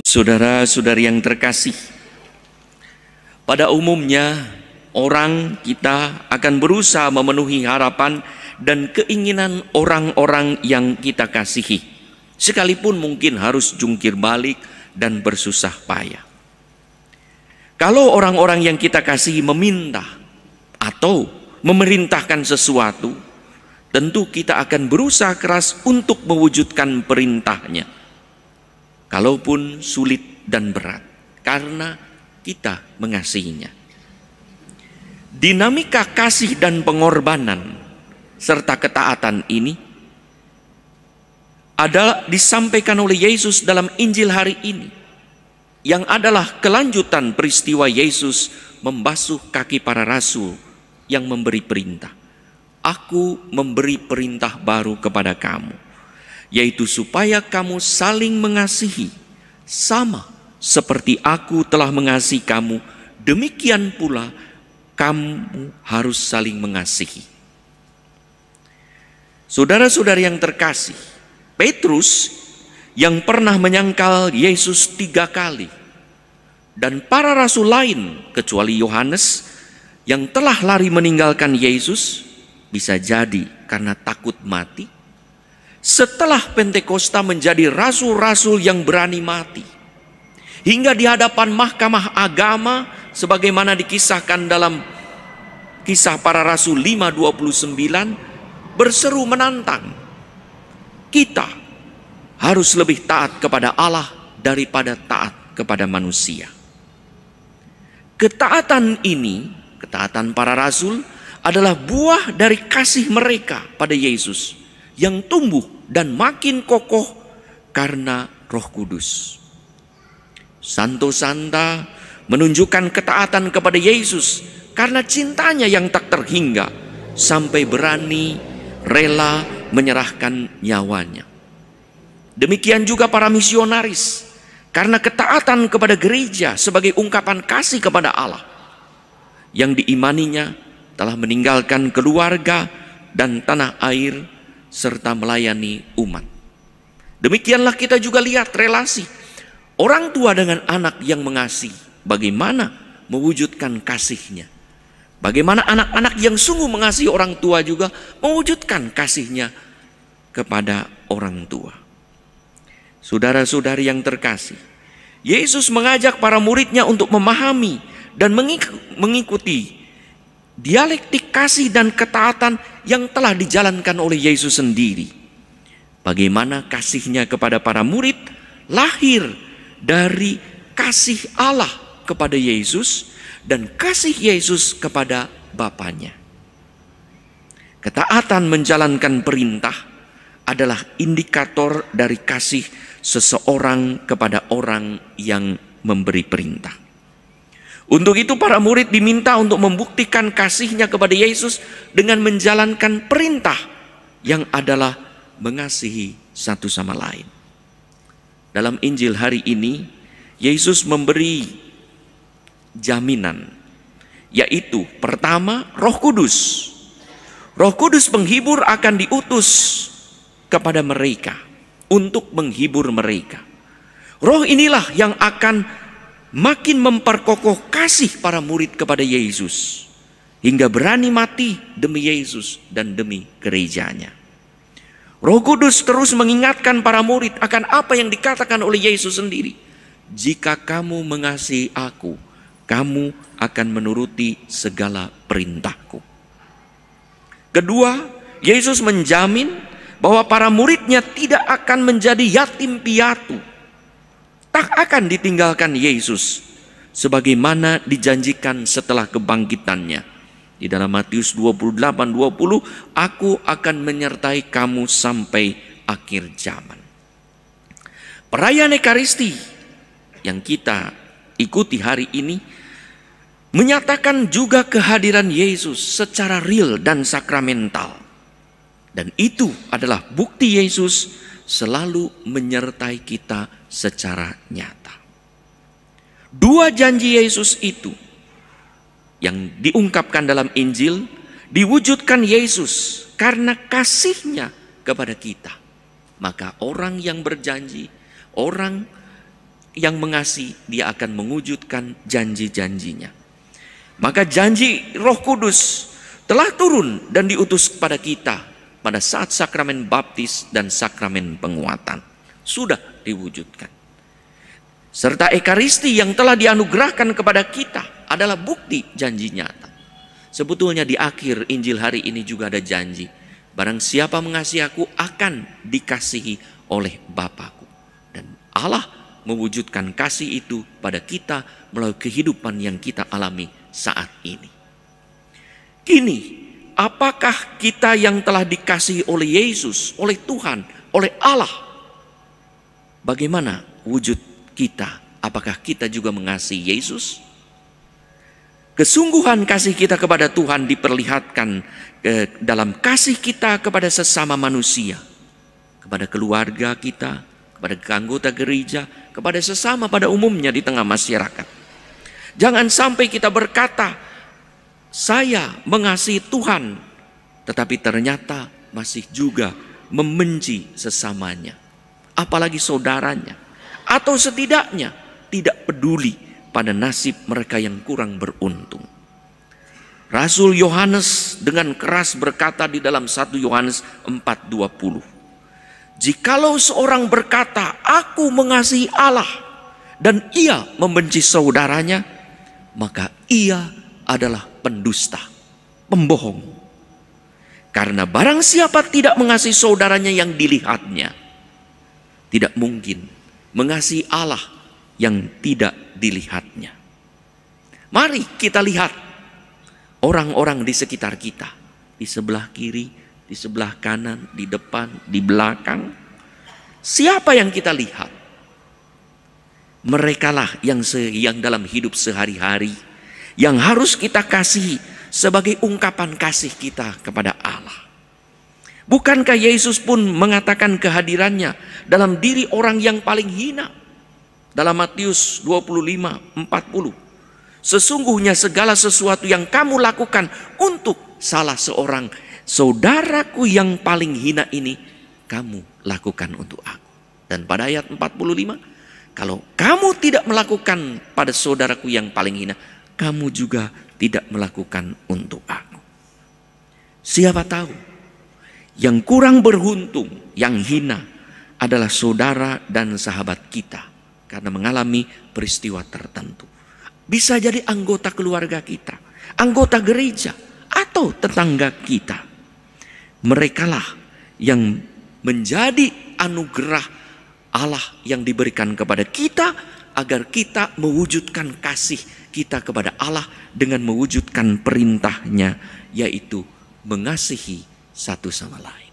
Saudara-saudari yang terkasih, pada umumnya kita akan berusaha memenuhi harapan dan keinginan orang-orang yang kita kasihi, sekalipun mungkin harus jungkir balik dan bersusah payah. Kalau orang-orang yang kita kasihi meminta atau memerintahkan sesuatu, tentu kita akan berusaha keras untuk mewujudkan perintahnya, kalaupun sulit dan berat, karena kita mengasihinya. Dinamika kasih dan pengorbanan serta ketaatan ini adalah disampaikan oleh Yesus dalam Injil hari ini, yang adalah kelanjutan peristiwa Yesus membasuh kaki para rasul yang memberi perintah. Aku memberi perintah baru kepada kamu, yaitu supaya kamu saling mengasihi, sama seperti aku telah mengasihi kamu, demikian pula kamu harus saling mengasihi. Saudara-saudari yang terkasih, Petrus yang pernah menyangkal Yesus 3 kali, dan para rasul lain kecuali Yohanes yang telah lari meninggalkan Yesus, bisa jadi karena takut mati, setelah Pentakosta menjadi rasul-rasul yang berani mati, hingga di hadapan mahkamah agama sebagaimana dikisahkan dalam Kisah Para Rasul 5:29, berseru menantang, kita harus lebih taat kepada Allah daripada taat kepada manusia. Ketaatan ini, ketaatan para rasul, adalah buah dari kasih mereka pada Yesus yang tumbuh dan makin kokoh karena Roh Kudus. Santo Santa menunjukkan ketaatan kepada Yesus karena cintanya yang tak terhingga, sampai berani rela menyerahkan nyawanya. Demikian juga para misionaris, karena ketaatan kepada gereja sebagai ungkapan kasih kepada Allah, yang diimaninya telah meninggalkan keluarga dan tanah air serta melayani umat. Demikianlah kita juga lihat relasi orang tua dengan anak yang mengasihi, bagaimana mewujudkan kasihnya. Bagaimana anak-anak yang sungguh mengasihi orang tua juga mewujudkan kasihnya kepada orang tua. Saudara-saudari yang terkasih, Yesus mengajak para muridnya untuk memahami dan mengikuti dialektik kasih dan ketaatan yang telah dijalankan oleh Yesus sendiri. Bagaimana kasihnya kepada para murid lahir dari kasih Allah kepada Yesus dan kasih Yesus kepada Bapanya. Ketaatan menjalankan perintah adalah indikator dari kasih seseorang kepada orang yang memberi perintah. Untuk itu para murid diminta untuk membuktikan kasihnya kepada Yesus dengan menjalankan perintah yang adalah mengasihi satu sama lain. Dalam Injil hari ini, Yesus memberi jaminan, yaitu pertama, Roh Kudus. Roh Kudus penghibur akan diutus kepada mereka untuk menghibur mereka. Roh inilah yang akan makin memperkokoh kasih para murid kepada Yesus, hingga berani mati demi Yesus dan demi gerejanya. Roh Kudus terus mengingatkan para murid akan apa yang dikatakan oleh Yesus sendiri. Jika kamu mengasihi aku, kamu akan menuruti segala perintahku. Kedua, Yesus menjamin bahwa para muridnya tidak akan menjadi yatim piatu, tak akan ditinggalkan Yesus, sebagaimana dijanjikan setelah kebangkitannya. Di dalam Matius 28:20, aku akan menyertai kamu sampai akhir zaman. Perayaan Ekaristi yang kita ikuti hari ini menyatakan juga kehadiran Yesus secara real dan sakramental. Dan itu adalah bukti Yesus selalu menyertai kita secara nyata. Dua janji Yesus itu yang diungkapkan dalam Injil diwujudkan Yesus karena kasihnya kepada kita. Maka orang yang berjanji, orang yang mengasihi, dia akan mewujudkan janji-janjinya. Maka janji Roh Kudus telah turun dan diutus kepada kita pada saat sakramen baptis dan sakramen penguatan. Sudah diwujudkan. Serta Ekaristi yang telah dianugerahkan kepada kita adalah bukti janji nyata. Sebetulnya di akhir Injil hari ini juga ada janji. Barang siapa mengasihi aku akan dikasihi oleh Bapa-Ku. Dan Allah mewujudkan kasih itu pada kita melalui kehidupan yang kita alami saat ini. Kini, apakah kita yang telah dikasihi oleh Yesus, oleh Tuhan, oleh Allah? Bagaimana wujud kita? Apakah kita juga mengasihi Yesus? Kesungguhan kasih kita kepada Tuhan diperlihatkan dalam kasih kita kepada sesama manusia, kepada keluarga kita, kepada anggota gereja, kepada sesama pada umumnya di tengah masyarakat. Jangan sampai kita berkata, saya mengasihi Tuhan, tetapi ternyata masih juga membenci sesamanya, apalagi saudaranya, atau setidaknya tidak peduli pada nasib mereka yang kurang beruntung. Rasul Yohanes dengan keras berkata di dalam 1 Yohanes 4:20, jikalau seorang berkata, aku mengasihi Allah, dan ia membenci saudaranya, maka ia adalah pendusta, pembohong. Karena barang siapa tidak mengasihi saudaranya yang dilihatnya, tidak mungkin mengasihi Allah yang tidak dilihatnya. Mari kita lihat orang-orang di sekitar kita, di sebelah kiri, di sebelah kanan, di depan, di belakang. Siapa yang kita lihat? Merekalah yang dalam hidup sehari-hari yang harus kita kasihi sebagai ungkapan kasih kita kepada Allah. Bukankah Yesus pun mengatakan kehadirannya dalam diri orang yang paling hina? Dalam Matius 25:40, sesungguhnya segala sesuatu yang kamu lakukan untuk salah seorang saudaraku yang paling hina ini, kamu lakukan untuk aku. Dan pada ayat 45, kalau kamu tidak melakukan pada saudaraku yang paling hina, kamu juga tidak melakukan untuk aku. Siapa tahu yang kurang beruntung, yang hina adalah saudara dan sahabat kita karena mengalami peristiwa tertentu. Bisa jadi anggota keluarga kita, anggota gereja, atau tetangga kita. Merekalah yang menjadi anugerah Allah yang diberikan kepada kita agar kita mewujudkan kasih kita kepada Allah dengan mewujudkan perintahnya, yaitu mengasihi satu sama lain.